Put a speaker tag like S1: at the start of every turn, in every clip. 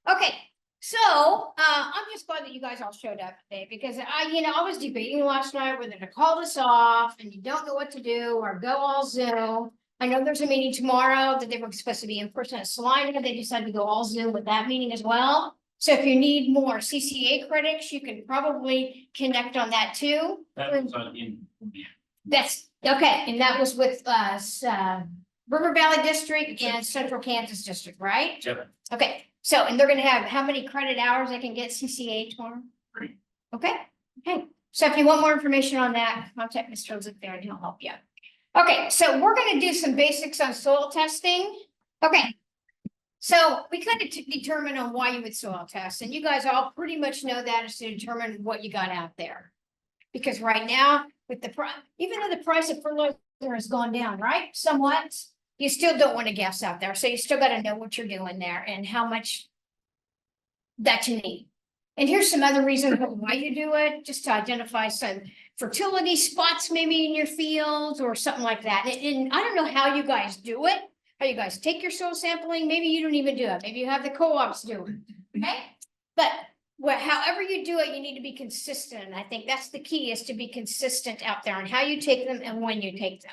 S1: Okay, so I'm just glad that you guys all showed up today because I was debating last night whether to call this off and you don't know what to do or go all Zoom. I know there's a meeting tomorrow that they were supposed to be in person at Salina. They decided to go all Zoom with that meeting as well. So if you need more CCA credits, you can probably connect on that too.
S2: That was in.
S1: That's okay, and that was with River Valley District and Central Kansas District, right?
S2: Yep.
S1: Okay, so and they're gonna have how many credit hours they can get CCA tomorrow?
S2: 3.
S1: Okay, so if you want more information on that, contact Mr. Joseph there and he'll help you. Okay, so we're gonna do some basics on soil testing. Okay. So we kind of determine on why you would soil test, and you guys all pretty much know that is to determine what you got out there. Because right now, with the price, even though the price of fertilizer has gone down, right, somewhat, you still don't want to guess out there. So you still got to know what you're doing there and how much that you need. And here's some other reasons why you do it, just to identify some fertility spots maybe in your fields or something like that. And I don't know how you guys do it, how you guys take your soil sampling. Maybe you don't even do it. Maybe you have the co-ops do it, okay? But however you do it, you need to be consistent. And I think that's the key, is to be consistent out there on how you take them and when you take them.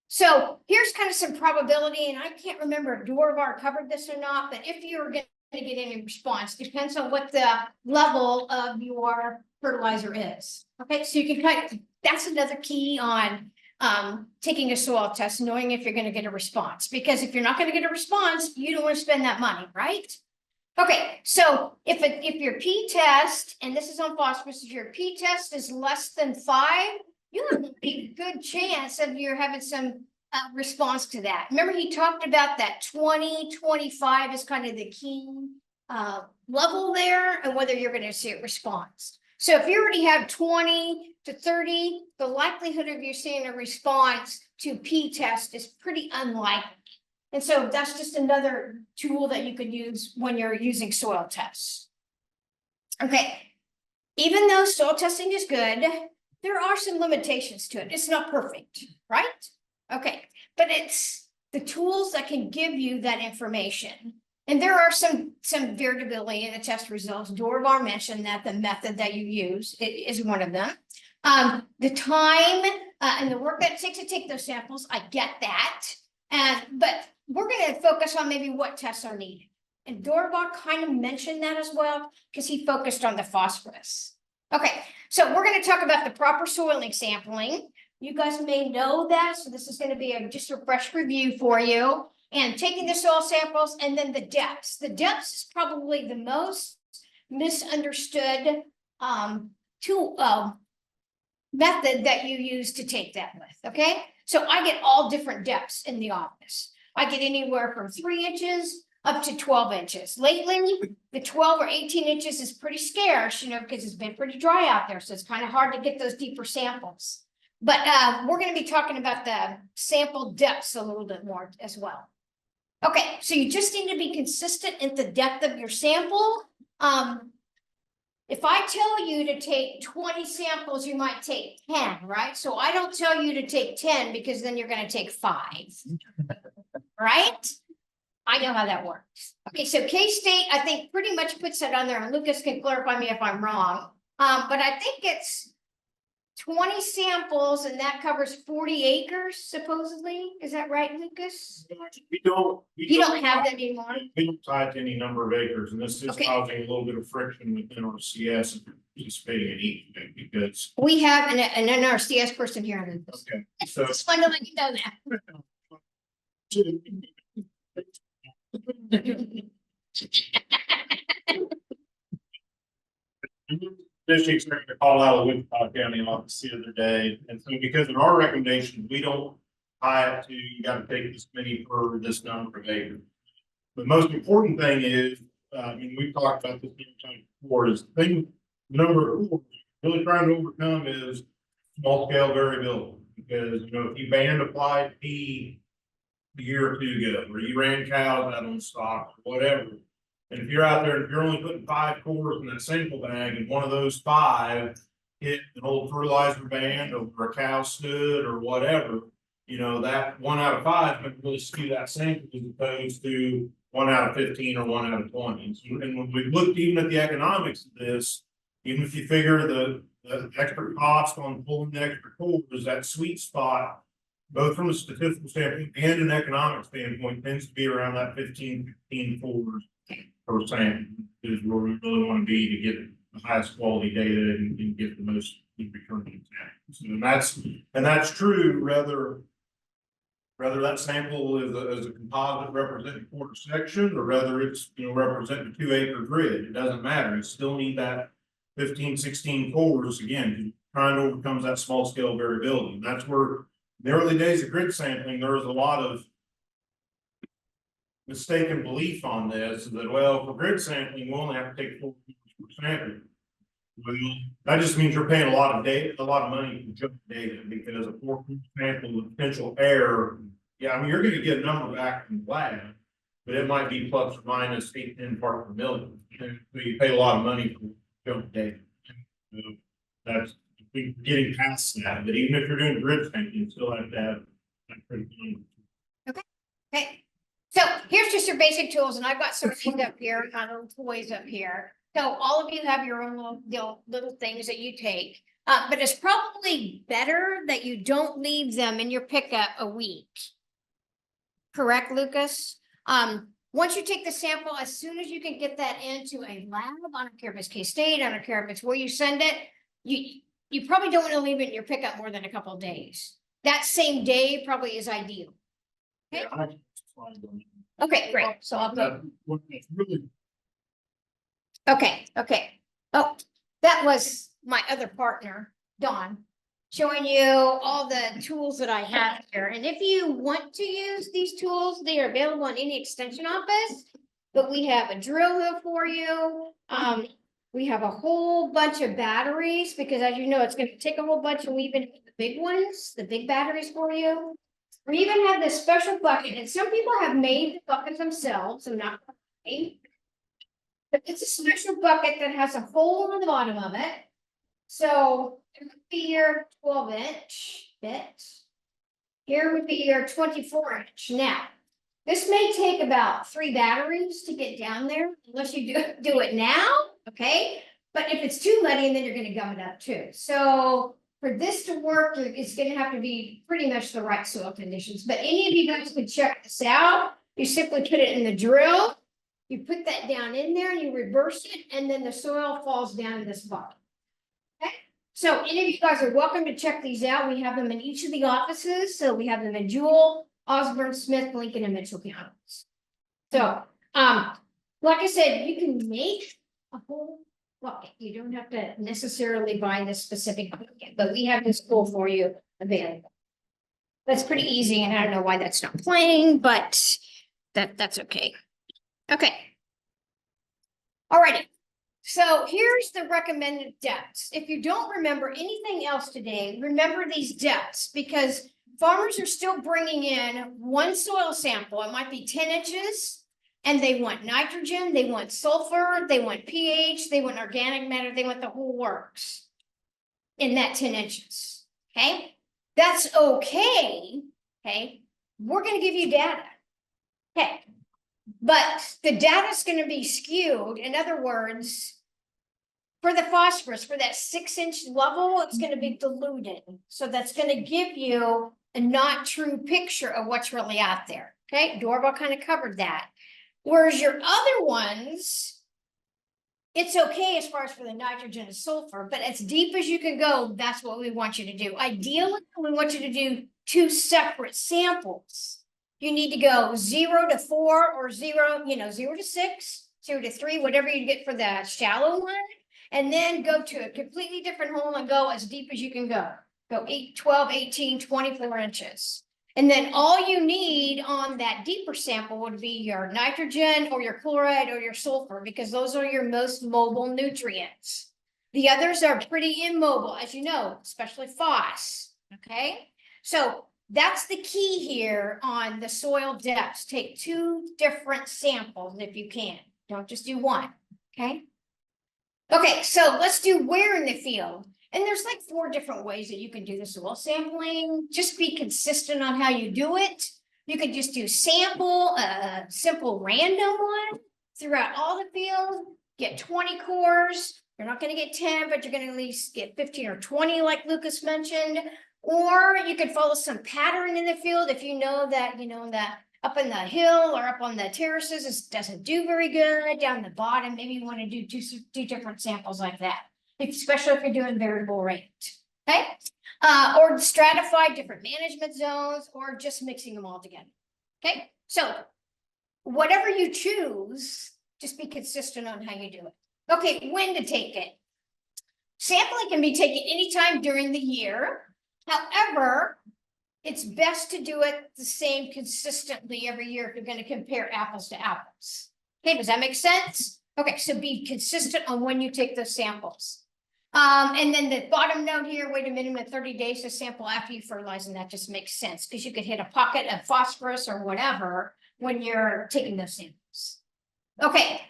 S1: So here's kind of some probability, and I can't remember if Dorvar covered this or not, but if you're going to get any response, depends on what the level of your fertilizer is. Okay, so you can that's another key on taking a soil test, knowing if you're going to get a response, because if you're not going to get a response, you don't want to spend that money, right? Okay, so if your P test, and this is on phosphorus, if your P test is less than 5, you have a good chance of you're having some response to that. Remember, he talked about that 20-25 is kind of the key level there, and whether you're going to see a response. So if you already have 20 to 30, the likelihood of you seeing a response to P test is pretty unlikely. And so that's just another tool that you could use when you're using soil tests. Okay, even though soil testing is good, there are some limitations to it. It's not perfect, right? Okay, but it's the tools that can give you that information. And there are some variability in the test results. Dorvar mentioned that the method that you use is one of them. The time and the work that it takes to take those samples, I get that. But we're going to focus on maybe what tests are needed. And Dorvar kind of mentioned that as well, because he focused on the phosphorus. Okay, so we're going to talk about the proper soiling sampling. You guys may know that, so this is going to be just a fresh review for you. And taking the soil samples and then the depths. The depths is probably the most misunderstood method that you use to take that with, okay? So I get all different depths in the office. I get anywhere from 3 inches up to 12 inches. Lately, the 12 or 18 inches is pretty scarce, because it's been pretty dry out there. So it's kind of hard to get those deeper samples. But we're going to be talking about the sample depths a little bit more as well. Okay, so you just need to be consistent in the depth of your sample. If I tell you to take 20 samples, you might take 10, right? So I don't tell you to take 10 because then you're going to take 5, right? I know how that works. Okay, so K-State, I think, pretty much puts that on there, and Lucas can clarify me if I'm wrong. But I think it's 20 samples, and that covers 40 acres, supposedly. Is that right, Lucas? You don't have that anymore?
S3: We don't tie it to any number of acres, and this is
S1: Okay.
S3: causing a little bit of friction within our CS and participating in each of it, because.
S1: We have an NRCS person here.
S3: Okay, so.
S1: It's fun to let you know that.
S3: District's going to call out of Wichita County office the other day, and so because in our recommendations, we don't tie it to, you got to take this many per this number of acres. The most important thing is, and we've talked about this many times before, is number 4, really trying to overcome is small scale variability. Because if you band applied P a year or 2 ago, or you ran cows out on stock, or whatever. And if you're out there and if you're only putting 5 cores in that sample bag, and one of those 5 hit an old fertilizer band over a cow stood or whatever, that 1 out of 5 might really skew that sample, as opposed to 1 out of 15 or 1 out of 20. So, and when we looked even at the economics of this, even if you figure the extra cost on pulling the extra cores, that sweet spot, both from a statistical standpoint and an economic standpoint, tends to be around that 15 cores per sample, is where we really want to be to get the highest quality data and get the most return. And that's true whether that sample is a composite representing a quarter section, or whether it's, representing a 2-acre grid. It doesn't matter. You still need that 15, 16 cores, again, trying to overcome that small scale variability. And that's where, in the early days of grid sampling, there was a lot of mistaken belief on this, that, well, for grid sampling, we only have to take 4 cores per sample. Well, that just means you're paying a lot of money for junk data, because a 4 sample with potential error, yeah, I mean, you're going to get a number back from the lab, but it might be plus or minus 8 to 10 parts per million. And so you pay a lot of money for junk data. So that's getting past that. But even if you're doing grid sampling, you still have to have that critical number.
S1: Okay. So here's just your basic tools, and I've got some things up here, my little toys up here. So all of you have your own little things that you take, but it's probably better that you don't leave them in your pickup a week. Correct, Lucas? Once you take the sample, as soon as you can get that into a lab, I don't care if it's K-State, I don't care if it's where you send it, you probably don't want to leave it in your pickup more than a couple of days. That same day probably is ideal. Okay, okay, great. So I'll put. Okay. Oh, that was my other partner, Dawn, showing you all the tools that I have here. And if you want to use these tools, they are available in any extension office. But we have a drill hook for you. We have a whole bunch of batteries, because as you know, it's going to take a whole bunch, and we even have the big ones, the big batteries for you. We even have this special bucket, and some people have made the bucket themselves. I'm not kidding. But it's a special bucket that has a hole in the bottom of it. So it would be your 12-inch bit. Here would be your 24-inch. Now, this may take about 3 batteries to get down there, unless you do it now, okay? But if it's too muddy, then you're going to gum it up too. So for this to work, it's going to have to be pretty much the right soil conditions. But any of you guys could check this out. You simply put it in the drill. You put that down in there, and you reverse it, and then the soil falls down in this bucket. Okay, so any of you guys are welcome to check these out. We have them in each of the offices. So we have them in Jewel, Osborne, Smith, Lincoln, and Mitchell counties. So, like I said, you can make a whole bucket. You don't have to necessarily buy this specific bucket, but we have this tool for you available. That's pretty easy, and I don't know why that's not playing, but that's okay. Okay. Alrighty. So here's the recommended depths. If you don't remember anything else today, remember these depths, because farmers are still bringing in one soil sample. It might be 10 inches, and they want nitrogen, they want sulfur, they want pH, they want organic matter, they want the whole works in that 10 inches. Okay. That's okay. Okay. We're going to give you data. Okay. But the data is going to be skewed. In other words, for the phosphorus, for that 6-inch level, it's going to be diluted. So that's going to give you a not true picture of what's really out there. Okay, Doorbell kind of covered that. Whereas your other ones, it's okay as far as for the nitrogen and sulfur, but as deep as you can go, that's what we want you to do. Ideally, we want you to do 2 separate samples. You need to go 0 to 4 or 0 to 6, 0 to 3, whatever you get for the shallow one. And then go to a completely different hole and go as deep as you can go. Go 8, 12, 18, 24 inches. And then all you need on that deeper sample would be your nitrogen or your chloride or your sulfur, because those are your most mobile nutrients. The others are pretty immobile, as you know, especially phos. Okay, so that's the key here on the soil depths. Take 2 different samples if you can. Don't just do one. Okay. Okay, so let's do where in the field. And there's like 4 different ways that you can do the soil sampling. Just be consistent on how you do it. You could just do sample, simple random one throughout all the field, get 20 cores. You're not gonna get 10, but you're gonna at least get 15 or 20, like Lucas mentioned. Or you could follow some pattern in the field if you know that, that up in the hill or up on the terraces, it doesn't do very good. Down the bottom, maybe you want to do two different samples like that, especially if you're doing variable rate. Okay, or stratify different management zones, or just mixing them all together. Okay, so whatever you choose, just be consistent on how you do it. Okay, when to take it. Sampling can be taken anytime during the year. However, it's best to do it the same consistently every year if you're going to compare apples to apples. Okay, does that make sense? Okay, so be consistent on when you take those samples. And then the bottom note here, wait a minimum of 30 days to sample after you fertilize, and that just makes sense because you could hit a pocket of phosphorus or whatever when you're taking those samples. Okay.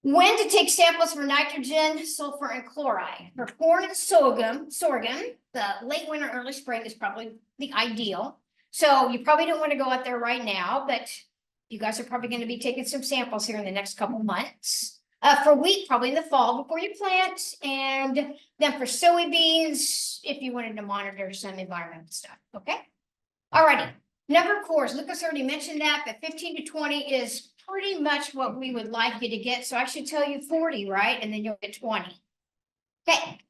S1: When to take samples for nitrogen, sulfur, and chloride. For corn and sorghum, the late winter, early spring is probably the ideal. So you probably don't want to go out there right now, but you guys are probably going to be taking some samples here in the next couple months. For wheat, probably in the fall before you plant. And then for soybeans, if you wanted to monitor some environmental stuff, okay? Alrighty, number of cores, Lucas already mentioned that, but 15 to 20 is pretty much what we would like you to get. So I should tell you 40, right? And then you'll get 20. Okay.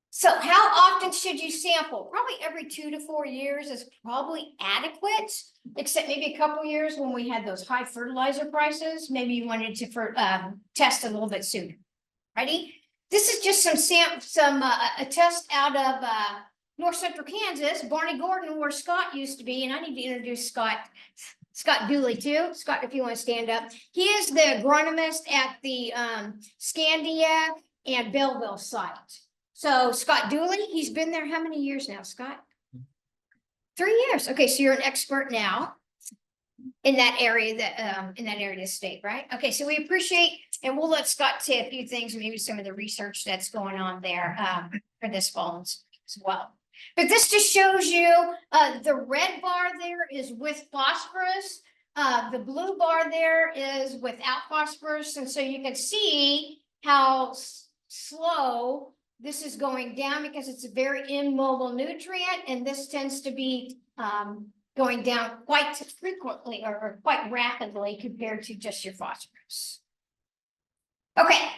S1: So how often should you sample? Probably every 2 to 4 years is probably adequate, except maybe a couple years when we had those high fertilizer prices. Maybe you wanted to test a little bit sooner. Ready? This is just a test out of North Central Kansas, Barney Gordon, where Scott used to be, and I need to introduce Scott Dooley too. Scott, if you want to stand up. He is the agronomist at the Scandia and Belleville site. So Scott Dooley, he's been there how many years now, Scott? 3 years. Okay, so you're an expert now in that area, of the state, right? Okay, so we appreciate, and we'll let Scott say a few things, maybe some of the research that's going on there for this fall as well. But this just shows you the red bar there is with phosphorus. The blue bar there is without phosphorus. And so you can see how slow this is going down because it's a very immobile nutrient. And this tends to be going down quite frequently or quite rapidly compared to just your phosphorus. Okay.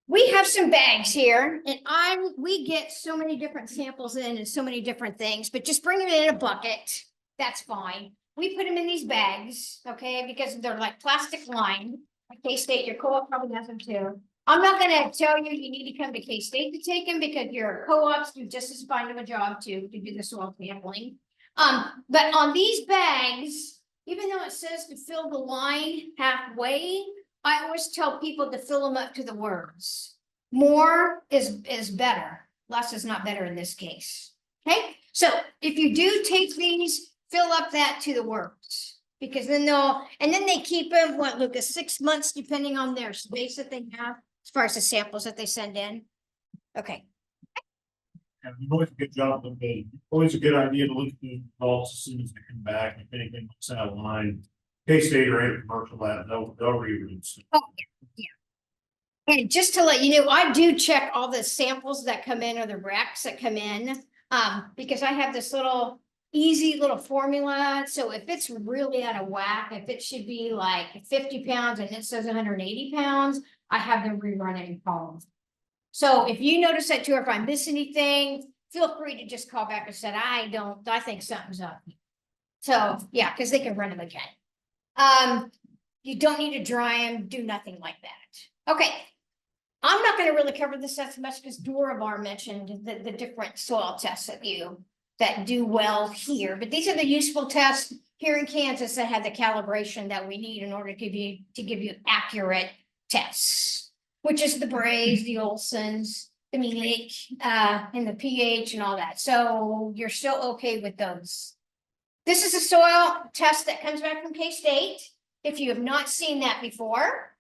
S1: We have some bags here, and we get so many different samples in and so many different things, but just bring them in a bucket. That's fine. We put them in these bags, okay, because they're like plastic lined. K-State, your co-op probably has them too. I'm not going to tell you need to come to K-State to take them because your co-ops do just as fine of a job too to do the soil sampling. But on these bags, even though it says to fill the line halfway, I always tell people to fill them up to the words. More is better. Less is not better in this case. Okay, so if you do take these, fill up that to the words, because then they keep them, what, Lucas, 6 months, depending on their space that they have, as far as the samples that they send in. Okay.
S3: And it's always a good job of always a good idea to look at the results as soon as they come back. If anything looks out of line, K-State or any commercial lab, they'll read it.
S1: Oh, yeah. And just to let you know, I do check all the samples that come in or the racks that come in, because I have this easy little formula. So if it's really out of whack, if it should be like 50 pounds and it says 180 pounds, I have them rerun it in columns. So if you notice that too, or if I miss anything, feel free to just call back and say, I think something's up. So yeah, because they can run them again. You don't need to dry them, do nothing like that. Okay. I'm not going to really cover this as much because Durabar mentioned the different soil tests that do well here, but these are the useful tests here in Kansas that have the calibration that we need in order to give you accurate tests, which is the Brays, the Olsons, the Munich, and the pH and all that. So you're still okay with those. This is a soil test that comes back from K-State. If you have not seen that before,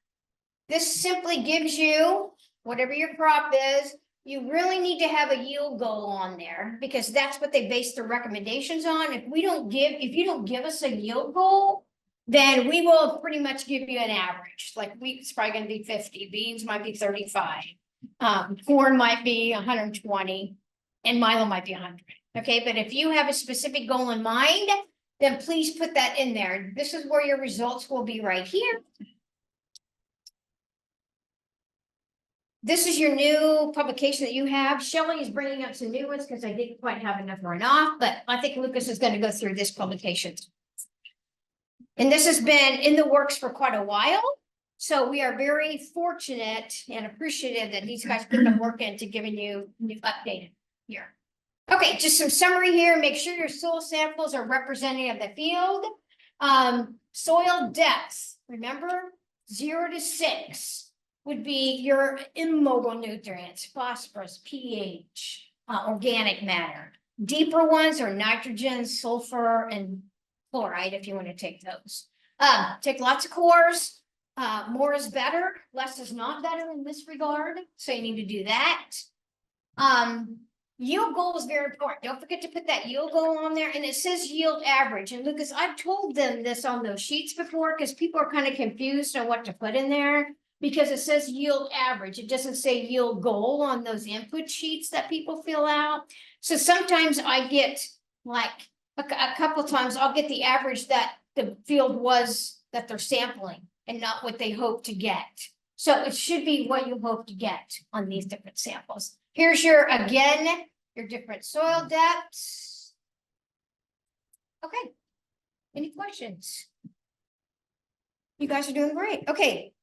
S1: this simply gives you, whatever your crop is, you really need to have a yield goal on there because that's what they base their recommendations on. If you don't give us a yield goal, then we will pretty much give you an average. Like wheat's probably gonna be 50, beans might be 35. Corn might be 120 and Milo might be 100. Okay, but if you have a specific goal in mind, then please put that in there. This is where your results will be right here. This is your new publication that you have. Shelley is bringing up some new ones because I didn't quite have enough run off, but I think Lucas is going to go through this publication. And this has been in the works for quite a while. So we are very fortunate and appreciative that these guys put the work into giving you new updated here. Okay, just some summary here. Make sure your soil samples are representative of the field. Soil depth, remember 0 to 6 would be your immobile nutrients, phosphorus, pH, organic matter. Deeper ones are nitrogen, sulfur, and chloride if you want to take those. Take lots of cores. More is better, less is not better in this regard. So you need to do that. Yield goal is very important. Don't forget to put that yield goal on there. And it says yield average. And Lucas, I've told them this on those sheets before because people are kind of confused on what to put in there because it says yield average. It doesn't say yield goal on those input sheets that people fill out. So sometimes I get like a couple of times I'll get the average that the field was that they're sampling and not what they hope to get. So it should be what you hope to get on these different samples. Here's your different soil depths. Okay. Any questions? You guys are doing great. Okay.